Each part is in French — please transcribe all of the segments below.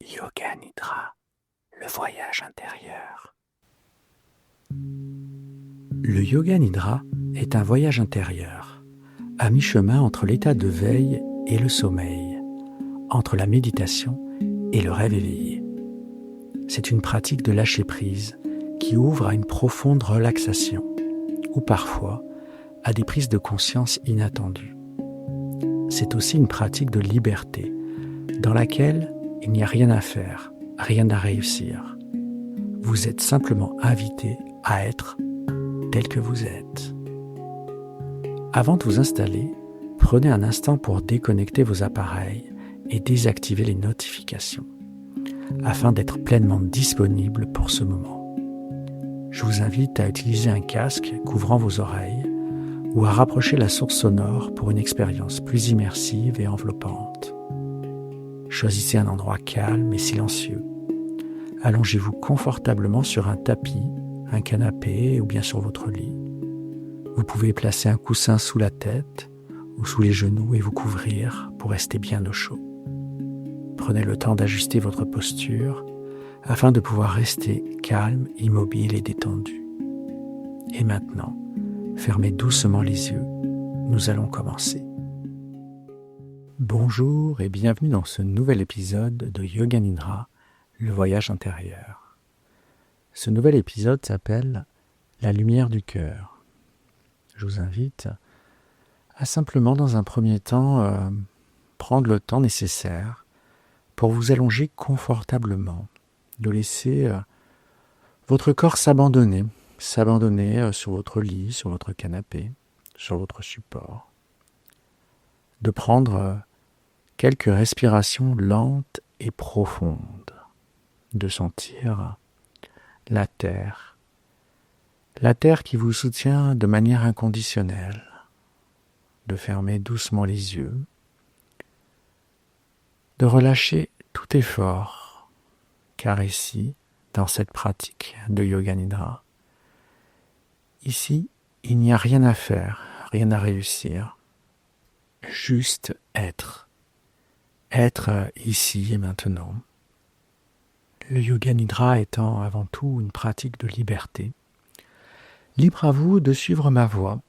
Yoga Nidra, le voyage intérieur. Le Yoga Nidra est un voyage intérieur, à mi-chemin entre l'état de veille et le sommeil, entre la méditation et le rêve éveillé. C'est une pratique de lâcher-prise qui ouvre à une profonde relaxation, ou parfois à des prises de conscience inattendues. C'est aussi une pratique de liberté, dans laquelle il n'y a rien à faire, rien à réussir. Vous êtes simplement invité à être tel que vous êtes. Avant de vous installer, prenez un instant pour déconnecter vos appareils et désactiver les notifications, afin d'être pleinement disponible pour ce moment. Je vous invite à utiliser un casque couvrant vos oreilles ou à rapprocher la source sonore pour une expérience plus immersive et enveloppante. Choisissez un endroit calme et silencieux. Allongez-vous confortablement sur un tapis, un canapé ou bien sur votre lit. Vous pouvez placer un coussin sous la tête ou sous les genoux et vous couvrir pour rester bien au chaud. Prenez le temps d'ajuster votre posture afin de pouvoir rester calme, immobile et détendu. Et maintenant, fermez doucement les yeux. Nous allons commencer. Bonjour et bienvenue dans ce nouvel épisode de Yoga Nidra, le voyage intérieur. Ce nouvel épisode s'appelle « La lumière du cœur ». Je vous invite à simplement, dans un premier temps, prendre le temps nécessaire pour vous allonger confortablement, de laisser votre corps s'abandonner sur votre lit, sur votre canapé, sur votre support, de prendre quelques respirations lentes et profondes, de sentir la terre qui vous soutient de manière inconditionnelle, de fermer doucement les yeux, de relâcher tout effort, car ici, dans cette pratique de Yoga Nidra, ici, il n'y a rien à faire, rien à réussir, juste être. Être ici et maintenant. Le Yoga Nidra étant avant tout une pratique de liberté. Libre à vous de suivre ma voie,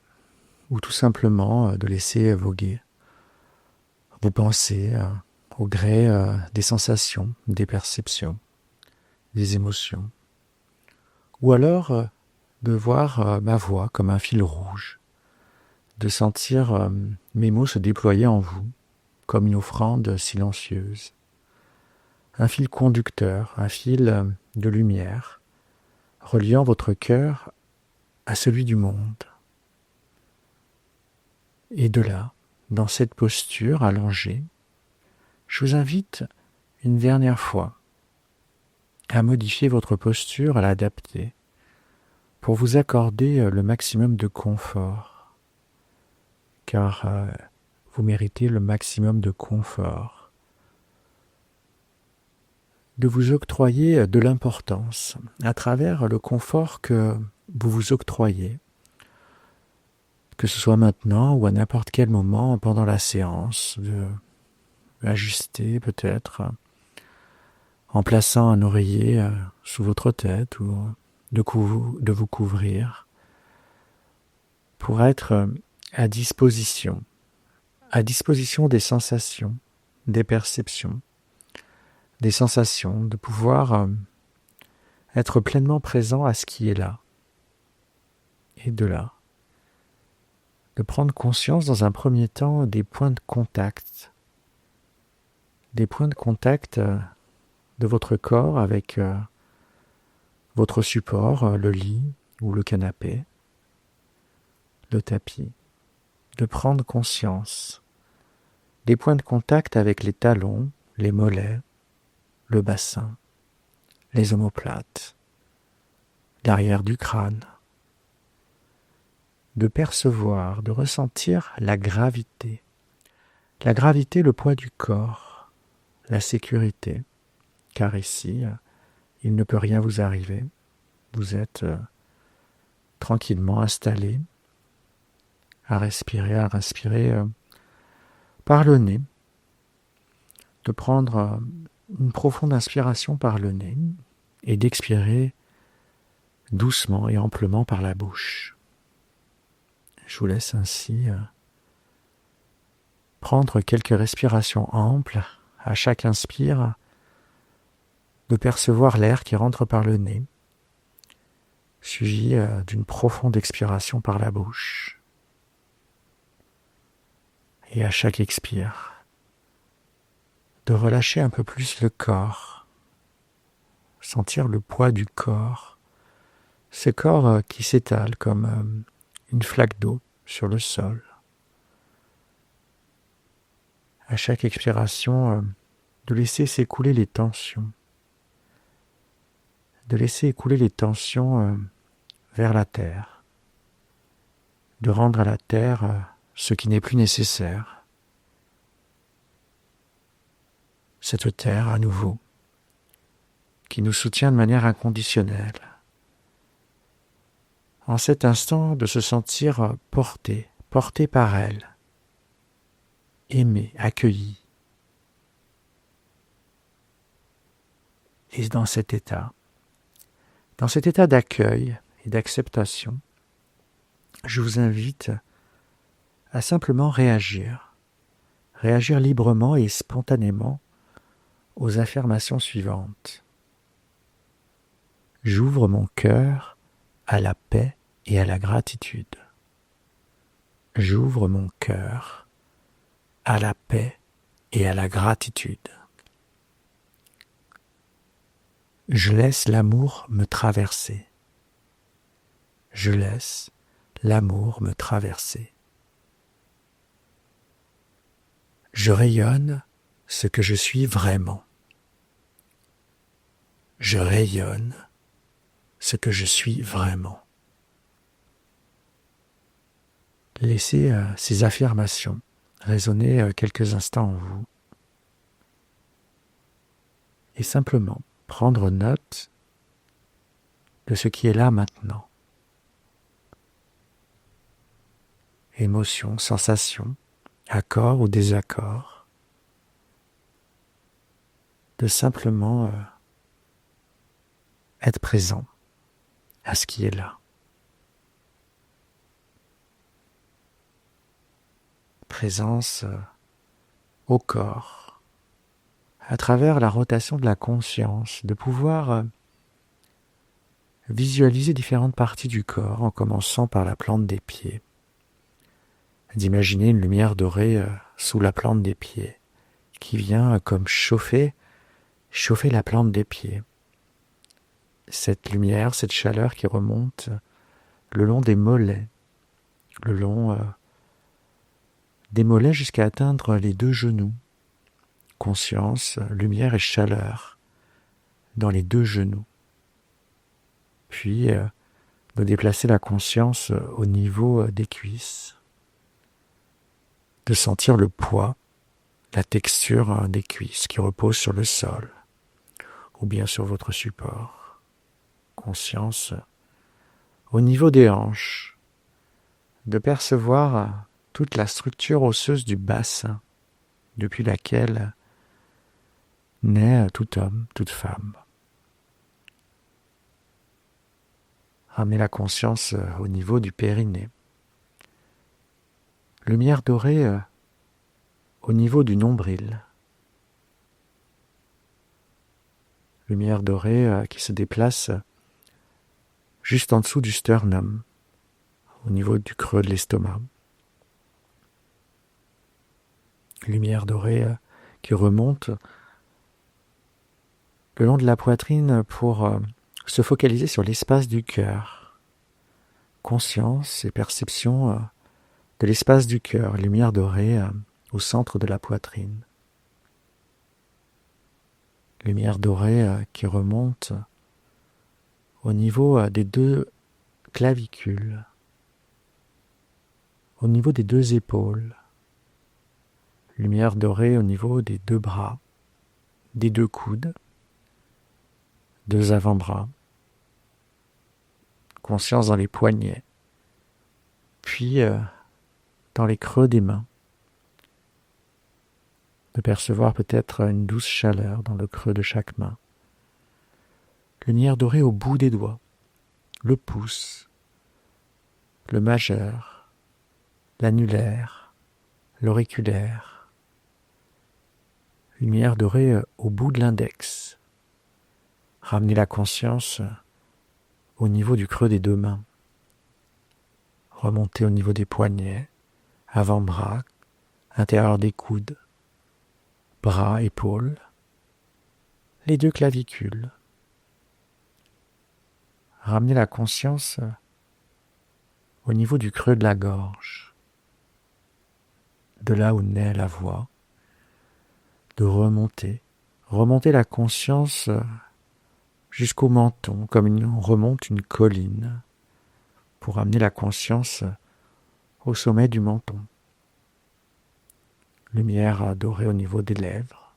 ou tout simplement de laisser voguer vos pensées au gré des sensations, des perceptions, des émotions. Ou alors de voir ma voix comme un fil rouge, de sentir mes mots se déployer en vous, comme une offrande silencieuse. Un fil conducteur, un fil de lumière, reliant votre cœur à celui du monde. Et de là, dans cette posture allongée, je vous invite une dernière fois à modifier votre posture, à l'adapter, pour vous accorder le maximum de confort, car vous méritez le maximum de confort, de vous octroyer de l'importance à travers le confort que vous vous octroyez, que ce soit maintenant ou à n'importe quel moment pendant la séance, de ajuster peut-être en plaçant un oreiller sous votre tête ou de vous couvrir pour être à disposition des sensations, des perceptions, des sensations, de pouvoir être pleinement présent à ce qui est là. Et de là, de prendre conscience dans un premier temps des points de contact de votre corps avec votre support, le lit ou le canapé, le tapis. De prendre conscience des points de contact avec les talons, les mollets, le bassin, les omoplates, l'arrière du crâne. De percevoir, de ressentir la gravité, le poids du corps, la sécurité, car ici, il ne peut rien vous arriver. Vous êtes tranquillement installé, à respirer par le nez, de prendre une profonde inspiration par le nez et d'expirer doucement et amplement par la bouche. Je vous laisse ainsi prendre quelques respirations amples, à chaque inspire, de percevoir l'air qui rentre par le nez, suivi d'une profonde expiration par la bouche. Et à chaque expire, de relâcher un peu plus le corps, sentir le poids du corps, ce corps qui s'étale comme une flaque d'eau sur le sol. À chaque expiration, de laisser s'écouler les tensions, de laisser écouler les tensions vers la terre, de rendre à la terre ce qui n'est plus nécessaire. Cette terre à nouveau, qui nous soutient de manière inconditionnelle. En cet instant, de se sentir porté par elle, aimé, accueilli. Et dans cet état d'accueil et d'acceptation, je vous invite à simplement réagir librement et spontanément aux affirmations suivantes. J'ouvre mon cœur à la paix et à la gratitude. J'ouvre mon cœur à la paix et à la gratitude. Je laisse l'amour me traverser. Je laisse l'amour me traverser. Je rayonne ce que je suis vraiment. Je rayonne ce que je suis vraiment. Laissez ces affirmations résonner quelques instants en vous et simplement prendre note de ce qui est là maintenant. Émotions, sensations, accords ou désaccords. De simplement être présent à ce qui est là. Présence au corps, à travers la rotation de la conscience, de pouvoir visualiser différentes parties du corps en commençant par la plante des pieds. D'imaginer une lumière dorée sous la plante des pieds qui vient comme chauffer la plante des pieds. Cette lumière, cette chaleur qui remonte le long des mollets, le long des mollets jusqu'à atteindre les 2 genoux. Conscience, lumière et chaleur dans les 2 genoux. Puis de déplacer la conscience au niveau des cuisses. De sentir le poids, la texture des cuisses qui reposent sur le sol ou bien sur votre support. Conscience au niveau des hanches, de percevoir toute la structure osseuse du bassin depuis laquelle naît tout homme, toute femme. Ramenez la conscience au niveau du périnée. Lumière dorée au niveau du nombril. Lumière dorée qui se déplace juste en dessous du sternum, au niveau du creux de l'estomac. Lumière dorée qui remonte le long de la poitrine pour se focaliser sur l'espace du cœur. Conscience et perception de l'espace du cœur, lumière dorée au centre de la poitrine. Lumière dorée qui remonte au niveau des 2 clavicules, au niveau des 2 épaules. Lumière dorée au niveau des 2 bras, des 2 coudes, 2 avant-bras. Conscience dans les poignets, puis dans les creux des mains. de percevoir peut-être une douce chaleur dans le creux de chaque main. Lumière dorée au bout des doigts, le pouce, le majeur, l'annulaire, l'auriculaire. Lumière dorée au bout de l'index. Ramener la conscience au niveau du creux des deux mains. Remonter au niveau des poignets, avant-bras, intérieur des coudes, bras, épaules, les deux clavicules. Ramener la conscience au niveau du creux de la gorge, de là où naît la voix, de remonter la conscience jusqu'au menton, comme on remonte une colline, pour amener la conscience au sommet du menton. Lumière dorée au niveau des lèvres,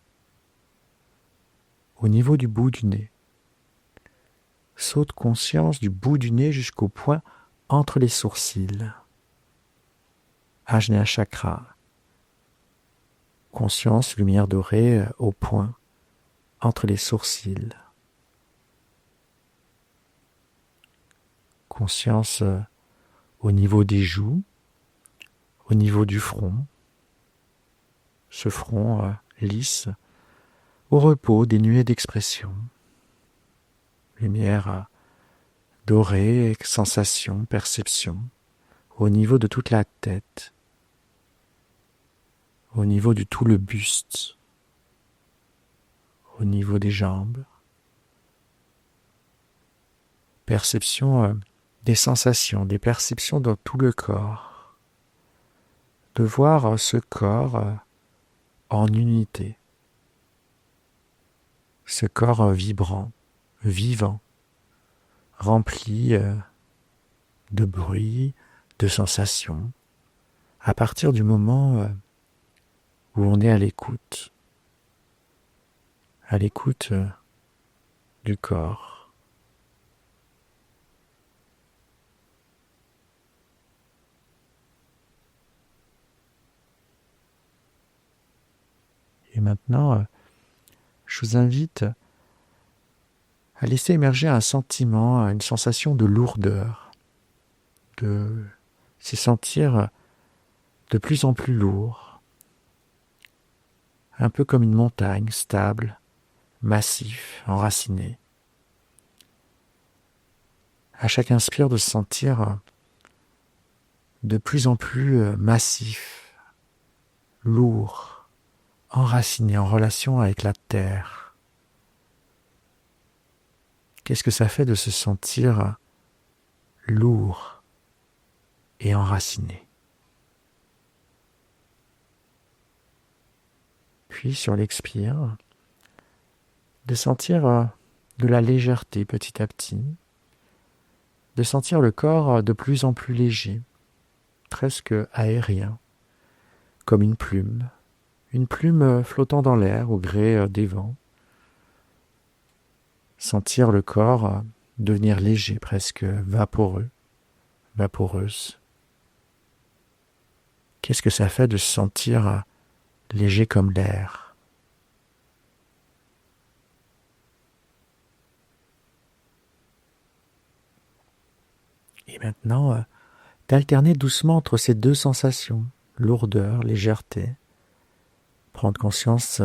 au niveau du bout du nez. Saut de conscience du bout du nez jusqu'au point entre les sourcils. Ajna chakra. Conscience, lumière dorée au point entre les sourcils. Conscience au niveau des joues, au niveau du front. Ce front lisse, au repos, dénué d'expression. Lumière dorée, sensation, perception, au niveau de toute la tête, au niveau de tout le buste, au niveau des jambes. Perception des sensations, des perceptions dans tout le corps. De voir ce corps en unité. Ce corps vibrant, vivant, rempli de bruit, de sensations, à partir du moment où on est à l'écoute du corps. Et maintenant, je vous invite à laisser émerger un sentiment, une sensation de lourdeur, de se sentir de plus en plus lourd, un peu comme une montagne stable, massif, enraciné. À chaque inspire, de se sentir de plus en plus massif, lourd, enraciné en relation avec la terre. Qu'est-ce que ça fait de se sentir lourd et enraciné? Puis sur l'expire, de sentir de la légèreté petit à petit, de sentir le corps de plus en plus léger, presque aérien, comme une plume flottant dans l'air au gré des vents. Sentir le corps devenir léger, presque vaporeux, vaporeuse. Qu'est-ce que ça fait de se sentir léger comme l'air? Et maintenant, d'alterner doucement entre ces deux sensations, lourdeur, légèreté, prendre conscience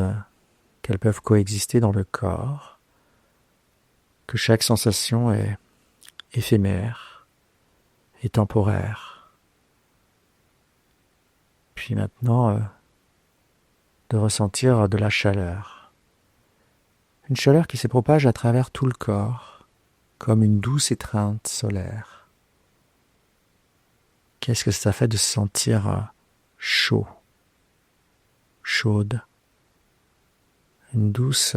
qu'elles peuvent coexister dans le corps, que chaque sensation est éphémère et temporaire. Puis maintenant, de ressentir de la chaleur. Une chaleur qui se propage à travers tout le corps, comme une douce étreinte solaire. Qu'est-ce que ça fait de se sentir chaud, chaude, une douce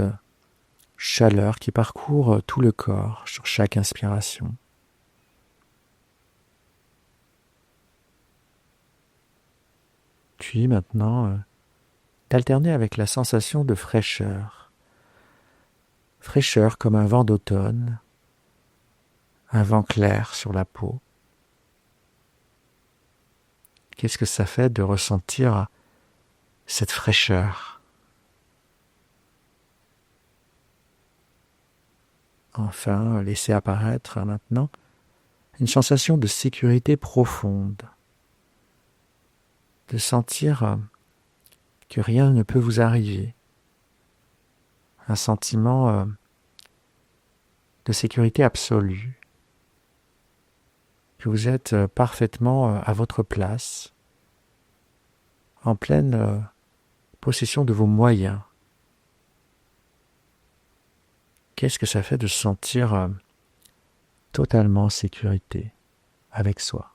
chaleur qui parcourt tout le corps sur chaque inspiration. Puis maintenant, d'alterner avec la sensation de fraîcheur. Fraîcheur comme un vent d'automne, un vent clair sur la peau. Qu'est-ce que ça fait de ressentir cette fraîcheur enfin laissez apparaître maintenant une sensation de sécurité profonde, de sentir que rien ne peut vous arriver, un sentiment de sécurité absolue, que vous êtes parfaitement à votre place, en pleine possession de vos moyens. Qu'est-ce que ça fait de se sentir totalement en sécurité avec soi?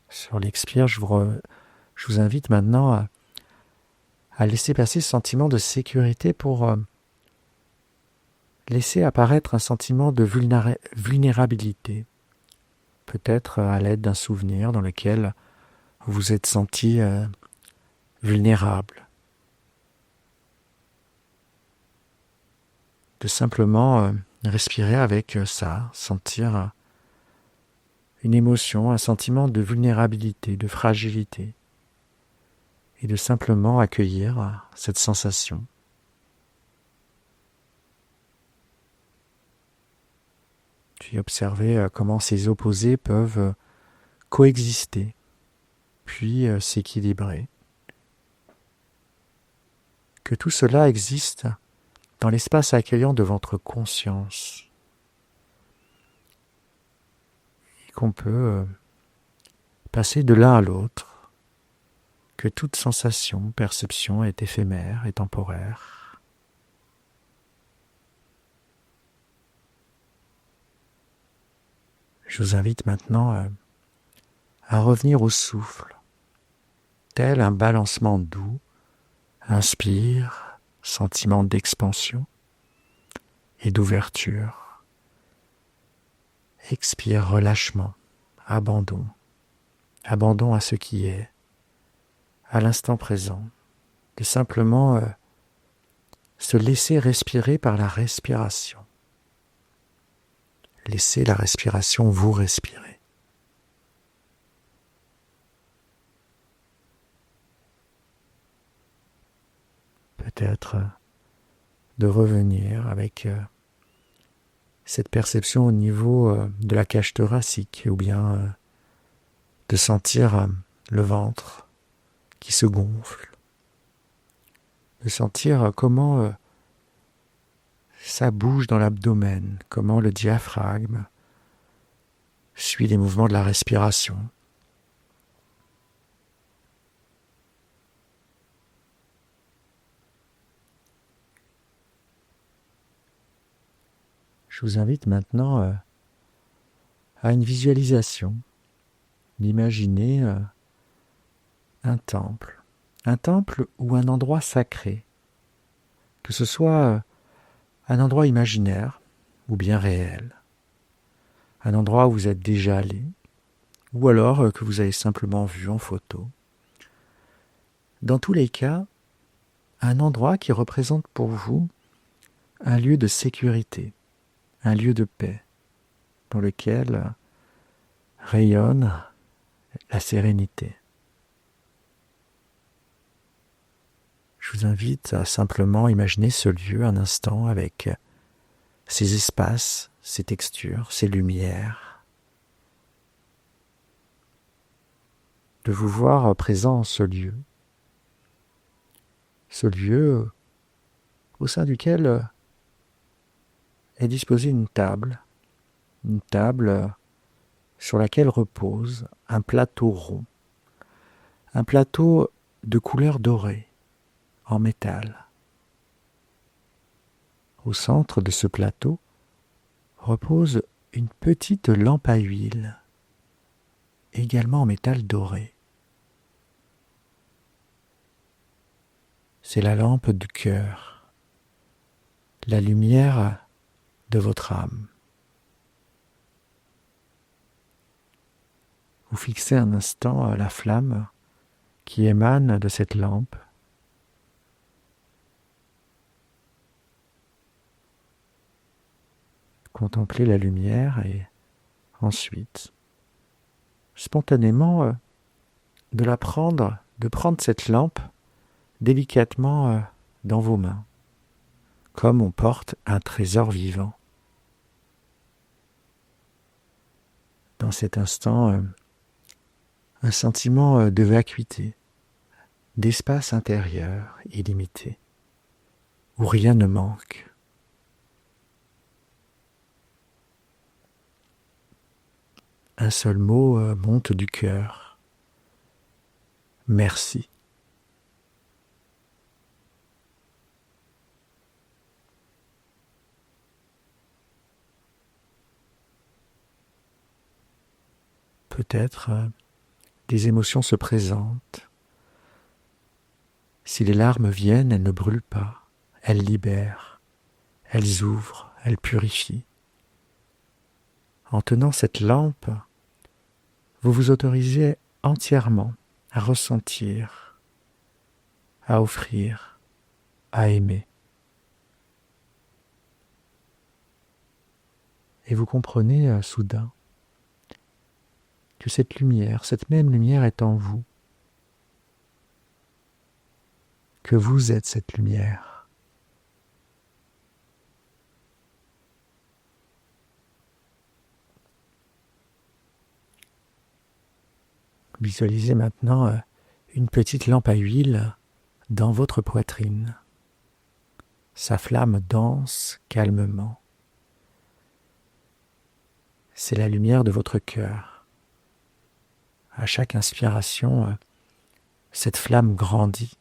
Sur l'expire, je vous invite maintenant à laisser passer ce sentiment de sécurité pour laisser apparaître un sentiment de vulnérabilité, peut-être à l'aide d'un souvenir dans lequel vous vous êtes senti vulnérable. De simplement respirer avec ça, sentir une émotion, un sentiment de vulnérabilité, de fragilité, et de simplement accueillir cette sensation. Puis observer comment ces opposés peuvent coexister, puis s'équilibrer. Que tout cela existe dans l'espace accueillant de votre conscience. Et qu'on peut passer de l'un à l'autre, que toute sensation, perception est éphémère et temporaire. Je vous invite maintenant à revenir au souffle, tel un balancement doux. Inspire, sentiment d'expansion et d'ouverture. Expire, relâchement, abandon. Abandon à ce qui est, à l'instant présent. De simplement se laisser respirer par la respiration. Laissez la respiration vous respirer. Peut-être de revenir avec cette perception au niveau de la cage thoracique, ou bien de sentir le ventre qui se gonfle, de sentir comment ça bouge dans l'abdomen, comment le diaphragme suit les mouvements de la respiration. Je vous invite maintenant à une visualisation, d'imaginer un temple ou un endroit sacré, que ce soit un endroit imaginaire ou bien réel, un endroit où vous êtes déjà allé, ou alors que vous avez simplement vu en photo. Dans tous les cas, un endroit qui représente pour vous un lieu de sécurité, un lieu de paix, dans lequel rayonne la sérénité. Je vous invite à simplement imaginer ce lieu un instant avec ses espaces, ses textures, ses lumières. De vous voir présent en ce lieu au sein duquel est disposée une table sur laquelle repose un plateau rond, un plateau de couleur dorée, en métal. Au centre de ce plateau repose une petite lampe à huile, également en métal doré. C'est la lampe du cœur, la lumière de votre âme. Vous fixez un instant la flamme qui émane de cette lampe. Contemplez la lumière et ensuite, spontanément, de la prendre de prendre cette lampe délicatement dans vos mains, comme on porte un trésor vivant. Dans cet instant, un sentiment de vacuité, d'espace intérieur illimité, où rien ne manque. Un seul mot monte du cœur. Merci. Peut-être des émotions se présentent. Si les larmes viennent, elles ne brûlent pas, elles libèrent, elles ouvrent, elles purifient. En tenant cette lampe, vous vous autorisez entièrement à ressentir, à offrir, à aimer. Et vous comprenez soudain que cette lumière, cette même lumière est en vous, que vous êtes cette lumière. Visualisez maintenant une petite lampe à huile dans votre poitrine. Sa flamme danse calmement. C'est la lumière de votre cœur. À chaque inspiration, cette flamme grandit.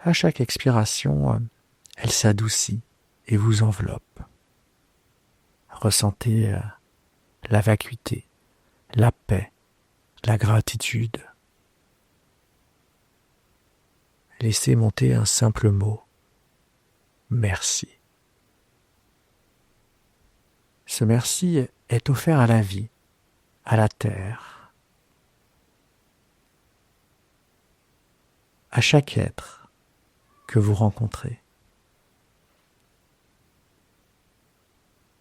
À chaque expiration, elle s'adoucit et vous enveloppe. Ressentez la vacuité, la paix, la gratitude. Laissez monter un simple mot. Merci. Ce merci est offert à la vie, à la terre, à chaque être que vous rencontrez.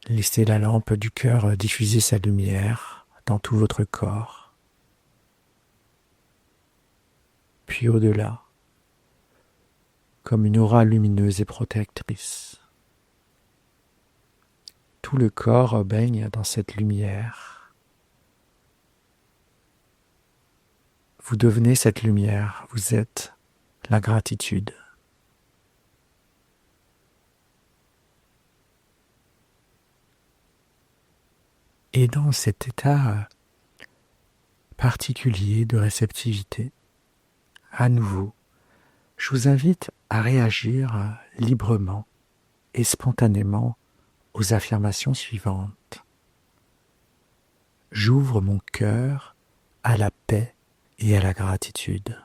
Laissez la lampe du cœur diffuser sa lumière dans tout votre corps. Puis au-delà, comme une aura lumineuse et protectrice. Tout le corps baigne dans cette lumière. Vous devenez cette lumière, vous êtes la gratitude. Et dans cet état particulier de réceptivité, à nouveau, je vous invite à réagir librement et spontanément aux affirmations suivantes. J'ouvre mon cœur à la paix et à la gratitude.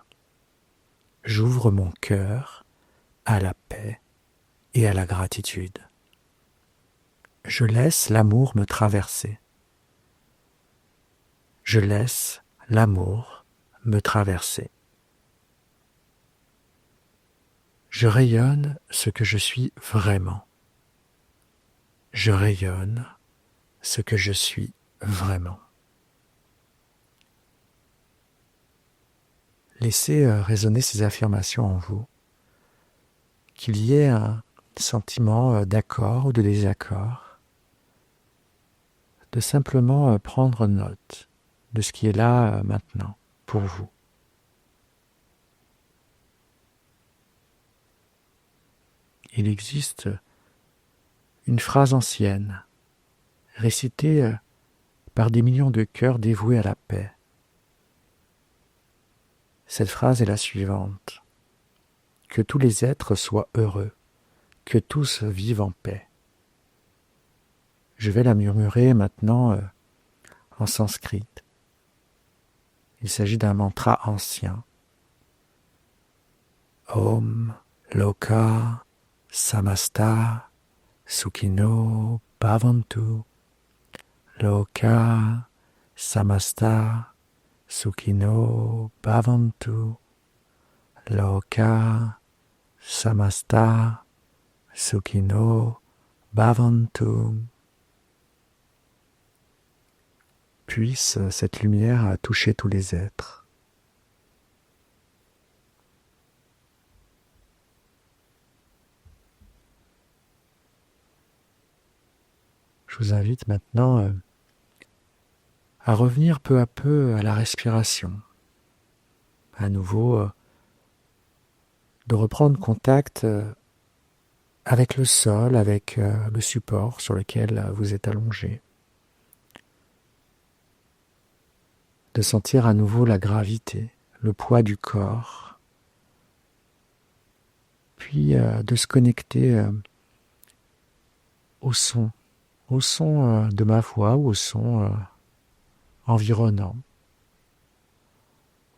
J'ouvre mon cœur à la paix et à la gratitude. Je laisse l'amour me traverser. Je laisse l'amour me traverser. Je rayonne ce que je suis vraiment. Je rayonne ce que je suis vraiment. Laissez résonner ces affirmations en vous, qu'il y ait un sentiment d'accord ou de désaccord, de simplement prendre note de ce qui est là maintenant pour vous. Il existe une phrase ancienne, récitée par des millions de cœurs dévoués à la paix. Cette phrase est la suivante. Que tous les êtres soient heureux, que tous vivent en paix. Je vais la murmurer maintenant en sanskrit. Il s'agit d'un mantra ancien. Om Loka Samasta Sukhino Bhavantu. Loka Samasta Sukhino Bhavantu. Loka Samasta Sukhino Bhavantu. Puisse cette lumière toucher tous les êtres. Je vous invite maintenant à revenir peu à peu à la respiration. À nouveau, de reprendre contact avec le sol, avec le support sur lequel vous êtes allongé. De sentir à nouveau la gravité, le poids du corps. Puis de se connecter au son de ma voix ou au son environnant,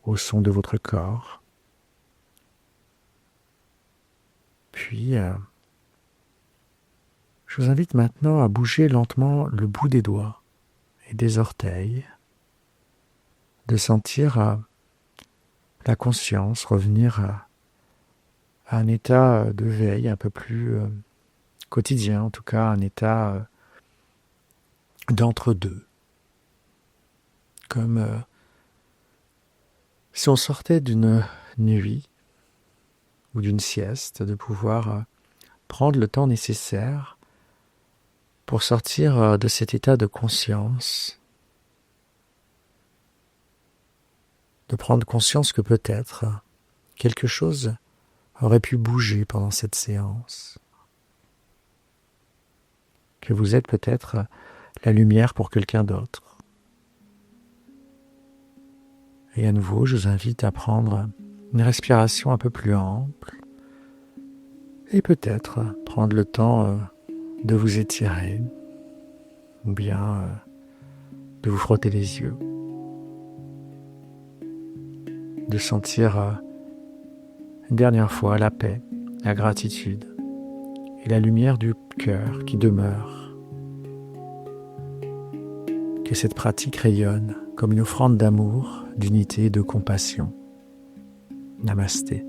au son de votre corps. Puis, je vous invite maintenant à bouger lentement le bout des doigts et des orteils, de sentir la conscience revenir à un état de veille un peu plus quotidien, en tout cas un état d'entre-deux. Comme si on sortait d'une nuit ou d'une sieste, de pouvoir prendre le temps nécessaire pour sortir de cet état de conscience, de prendre conscience que peut-être quelque chose aurait pu bouger pendant cette séance, que vous êtes peut-être la lumière pour quelqu'un d'autre. Et à nouveau, je vous invite à prendre une respiration un peu plus ample et peut-être prendre le temps de vous étirer ou bien de vous frotter les yeux, de sentir une dernière fois la paix, la gratitude et la lumière du cœur qui demeure. Que cette pratique rayonne comme une offrande d'amour, d'unité et de compassion. Namasté.